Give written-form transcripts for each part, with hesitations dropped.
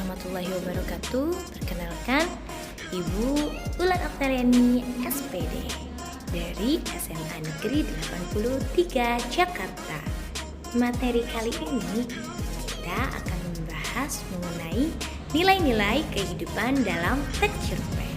warahmatullahi wabarakatuh. Perkenalkan, Ibu Ulan Oktariani SPD dari SMA Negeri 83 Jakarta. Materi kali ini kita akan membahas mengenai nilai-nilai kehidupan dalam teks cerpen.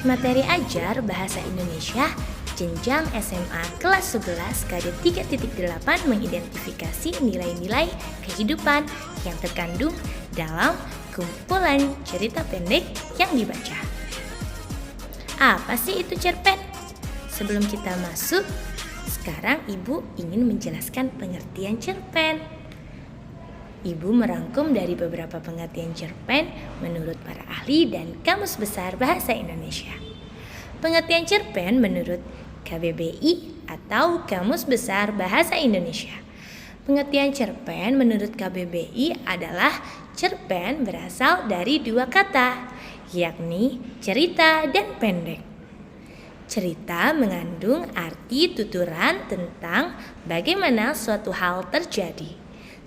Materi ajar Bahasa Indonesia jenjang SMA kelas 11 KD 3.8 mengidentifikasi nilai-nilai kehidupan yang terkandung dalam kumpulan cerita pendek yang dibaca. Apa sih itu cerpen? Sebelum kita masuk, sekarang Ibu ingin menjelaskan pengertian cerpen. Ibu merangkum dari beberapa pengertian cerpen menurut para ahli dan Kamus Besar Bahasa Indonesia. Pengertian cerpen menurut KBBI atau Kamus Besar Bahasa Indonesia. Pengertian cerpen menurut KBBI adalah cerpen berasal dari dua kata, yakni cerita dan pendek. Cerita mengandung arti tuturan tentang bagaimana suatu hal terjadi.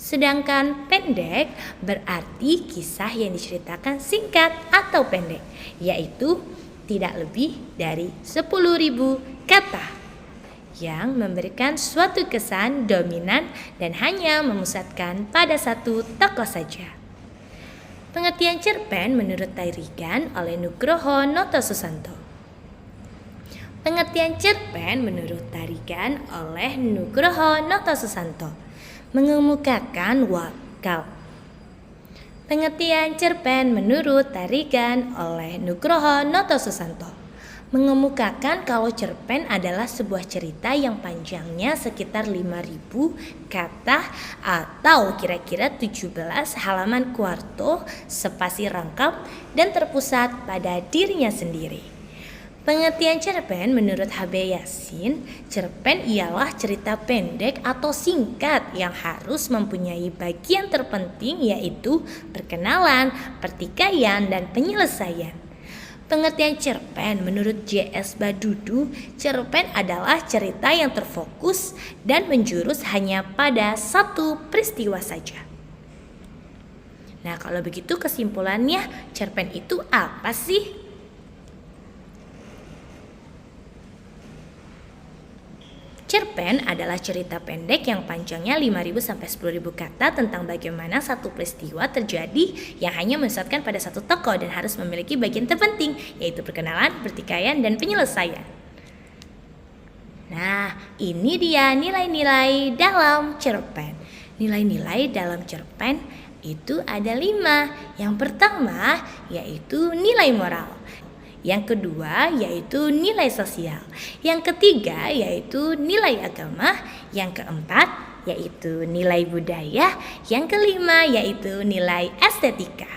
Sedangkan pendek berarti kisah yang diceritakan singkat atau pendek, yaitu tidak lebih dari 10.000 kata yang memberikan suatu kesan dominan dan hanya memusatkan pada satu tokoh saja. Pengertian cerpen menurut Tarigan oleh Nugroho Noto Susanto. Pengertian cerpen menurut Tarigan oleh Nugroho Noto Susanto mengemukakan Pengertian cerpen menurut Tarigan oleh Nugroho Noto Susanto mengemukakan kalau cerpen adalah sebuah cerita yang panjangnya sekitar 5.000 kata atau kira-kira 17 halaman kuarto, spasi rangkap dan terpusat pada dirinya sendiri. Pengertian cerpen menurut HB Yasin, cerpen ialah cerita pendek atau singkat yang harus mempunyai bagian terpenting yaitu perkenalan, pertikaian, dan penyelesaian. Pengertian cerpen menurut JS Badudu, cerpen adalah cerita yang terfokus dan menjurus hanya pada satu peristiwa saja. Nah, kalau begitu kesimpulannya, cerpen itu apa sih? Cerpen adalah cerita pendek yang panjangnya 5.000 sampai 10.000 kata tentang bagaimana satu peristiwa terjadi yang hanya memusatkan pada satu tokoh dan harus memiliki bagian terpenting, yaitu perkenalan, pertikaian, dan penyelesaian. Nah, ini dia nilai-nilai dalam cerpen. Nilai-nilai dalam cerpen itu ada 5. Yang pertama yaitu nilai moral. Yang kedua yaitu nilai sosial. Yang ketiga yaitu nilai agama. Yang keempat yaitu nilai budaya. Yang kelima yaitu nilai estetika.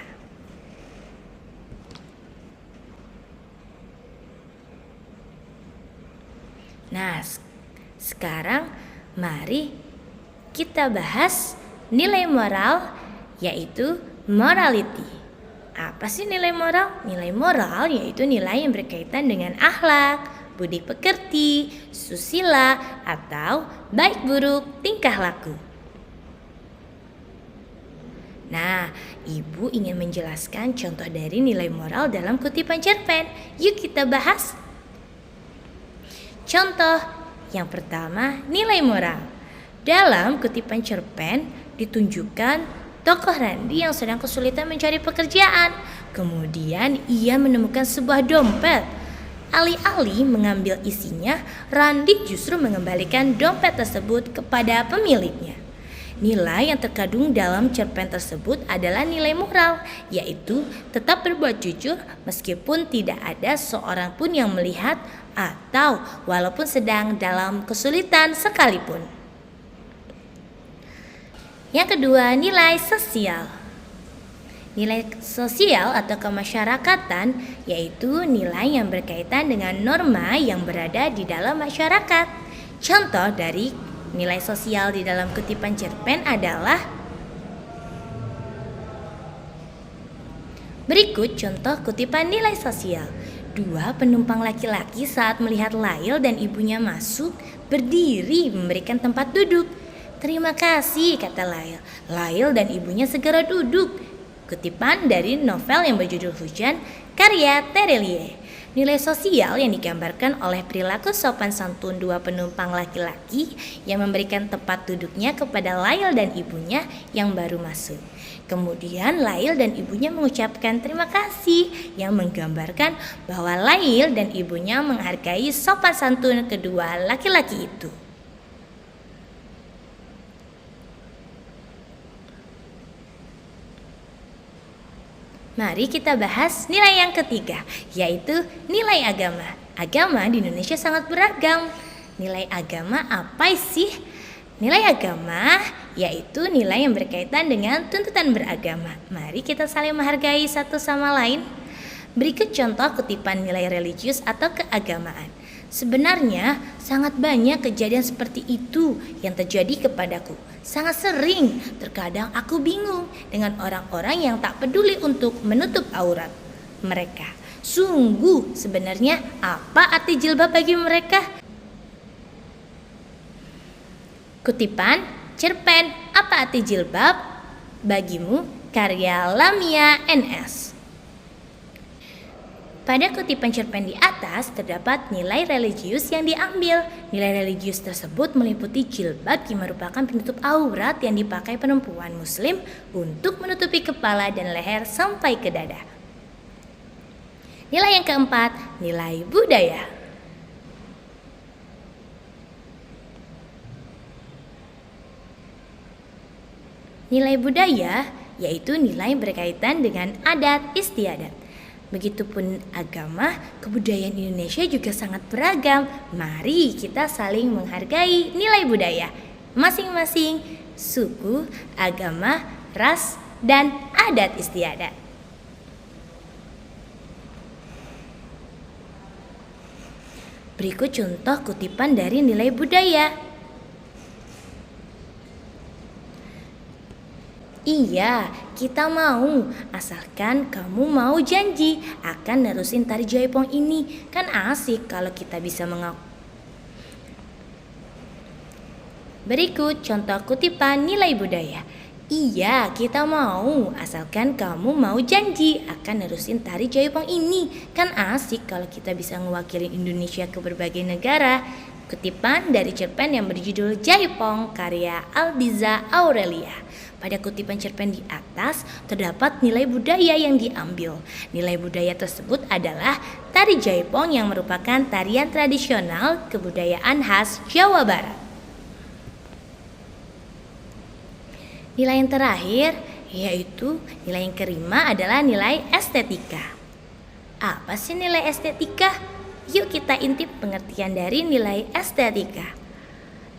Nah, sekarang mari kita bahas nilai moral yaitu morality. Apa sih nilai moral? Nilai moral yaitu nilai yang berkaitan dengan akhlak, budi pekerti, susila, atau baik buruk tingkah laku. Nah, Ibu ingin menjelaskan contoh dari nilai moral dalam kutipan cerpen. Yuk kita bahas. Contoh yang pertama, nilai moral. Dalam kutipan cerpen ditunjukkan tokoh Randi yang sedang kesulitan mencari pekerjaan. Kemudian ia menemukan sebuah dompet. Alih-alih mengambil isinya, Randi justru mengembalikan dompet tersebut kepada pemiliknya. Nilai yang terkandung dalam cerpen tersebut adalah nilai moral, yaitu tetap berbuat jujur meskipun tidak ada seorang pun yang melihat atau walaupun sedang dalam kesulitan sekalipun. Yang kedua, nilai sosial. Nilai sosial atau kemasyarakatan yaitu nilai yang berkaitan dengan norma yang berada di dalam masyarakat. Contoh dari nilai sosial di dalam kutipan cerpen adalah berikut contoh kutipan nilai sosial. 2 penumpang laki-laki saat melihat Lail dan ibunya masuk berdiri memberikan tempat duduk. Terima kasih, kata Lail. Lail dan ibunya segera duduk. Kutipan dari novel yang berjudul Hujan, karya Terelie. Nilai sosial yang digambarkan oleh perilaku sopan santun dua penumpang laki-laki yang memberikan tempat duduknya kepada Lail dan ibunya yang baru masuk. Kemudian Lail dan ibunya mengucapkan terima kasih yang menggambarkan bahwa Lail dan ibunya menghargai sopan santun kedua laki-laki itu. Mari kita bahas nilai yang ketiga, yaitu nilai agama. Agama di Indonesia sangat beragam. Nilai agama apa sih? Nilai agama yaitu nilai yang berkaitan dengan tuntutan beragama. Mari kita saling menghargai satu sama lain. Berikut contoh kutipan nilai religius atau keagamaan. Sebenarnya sangat banyak kejadian seperti itu yang terjadi kepadaku. Sangat sering, terkadang aku bingung dengan orang-orang yang tak peduli untuk menutup aurat mereka. Sungguh, sebenarnya apa arti jilbab bagi mereka? Kutipan, cerpen, apa arti jilbab bagimu? Karya Lamia NS. Pada kutipan cerpen di atas terdapat nilai religius yang diambil. Nilai religius tersebut meliputi jilbab yang merupakan penutup aurat yang dipakai perempuan muslim untuk menutupi kepala dan leher sampai ke dada. Nilai yang keempat, nilai budaya. Nilai budaya yaitu nilai berkaitan dengan adat istiadat. Begitupun agama, kebudayaan Indonesia juga sangat beragam. Mari kita saling menghargai nilai budaya masing-masing suku, agama, ras, dan adat istiadat. Berikut contoh kutipan dari nilai budaya. Iya, kita mau, asalkan kamu mau janji akan nerusin tari jaipong ini. Kan asik kalau kita bisa mengaku. Berikut contoh kutipan nilai budaya. Iya, kita mau, asalkan kamu mau janji akan nerusin tari jaipong ini. Kan asik kalau kita bisa mewakili Indonesia ke berbagai negara. Kutipan dari cerpen yang berjudul Jaipong karya Aldiza Aurelia. Pada kutipan cerpen di atas terdapat nilai budaya yang diambil. Nilai budaya tersebut adalah tari jaipong yang merupakan tarian tradisional kebudayaan khas Jawa Barat. Nilai yang terakhir yaitu nilai yang kelima adalah nilai estetika. Apa sih nilai estetika? Yuk kita intip pengertian dari nilai estetika.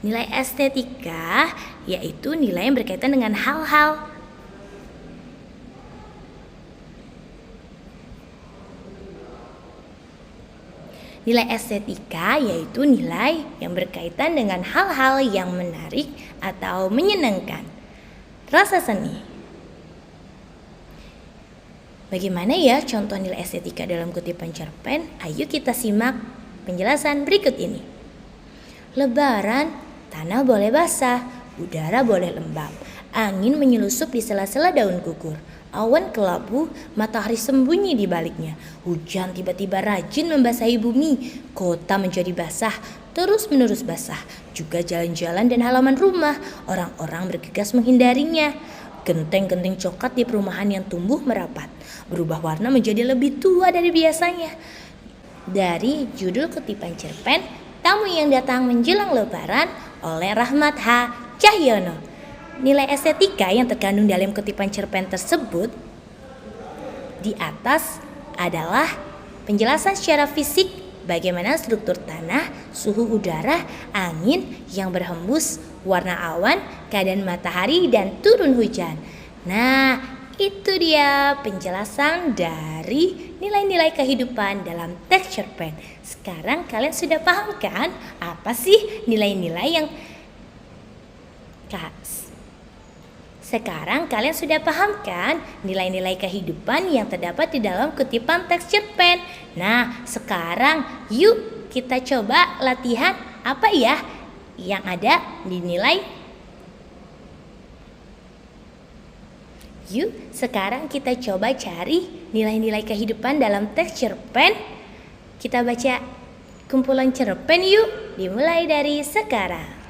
Nilai estetika yaitu nilai yang berkaitan dengan hal-hal Nilai estetika yaitu nilai yang berkaitan dengan hal-hal yang menarik atau menyenangkan. Rasa seni. Bagaimana ya contoh nilai estetika dalam kutipan cerpen? Ayo kita simak penjelasan berikut ini. Lebaran, tanah boleh basah, udara boleh lembab, angin menyelusup di sela-sela daun gugur, awan kelabu, matahari sembunyi di baliknya, hujan tiba-tiba rajin membasahi bumi, kota menjadi basah, terus-menerus basah, juga jalan-jalan dan halaman rumah, orang-orang bergegas menghindarinya. Genteng-genteng coklat di perumahan yang tumbuh merapat, berubah warna menjadi lebih tua dari biasanya. Dari judul kutipan cerpen, Tamu yang Datang Menjelang Lebaran oleh Rahmat H. Cahyono. Nilai estetika yang terkandung dalam kutipan cerpen tersebut di atas adalah penjelasan secara fisik bagaimana struktur tanah, suhu udara, angin yang berhembus, warna awan, keadaan matahari, dan turun hujan. Nah, itu dia penjelasan dari nilai-nilai kehidupan dalam teks cerpen. Sekarang kalian sudah paham kan apa sih nilai-nilai yang Sekarang kalian sudah paham kan nilai-nilai kehidupan yang terdapat di dalam kutipan teks cerpen. Nah, sekarang yuk kita coba latihan apa ya yang ada di nilai Yuk, sekarang kita coba cari nilai-nilai kehidupan dalam teks cerpen. Kita baca kumpulan cerpen yuk, dimulai dari sekarang.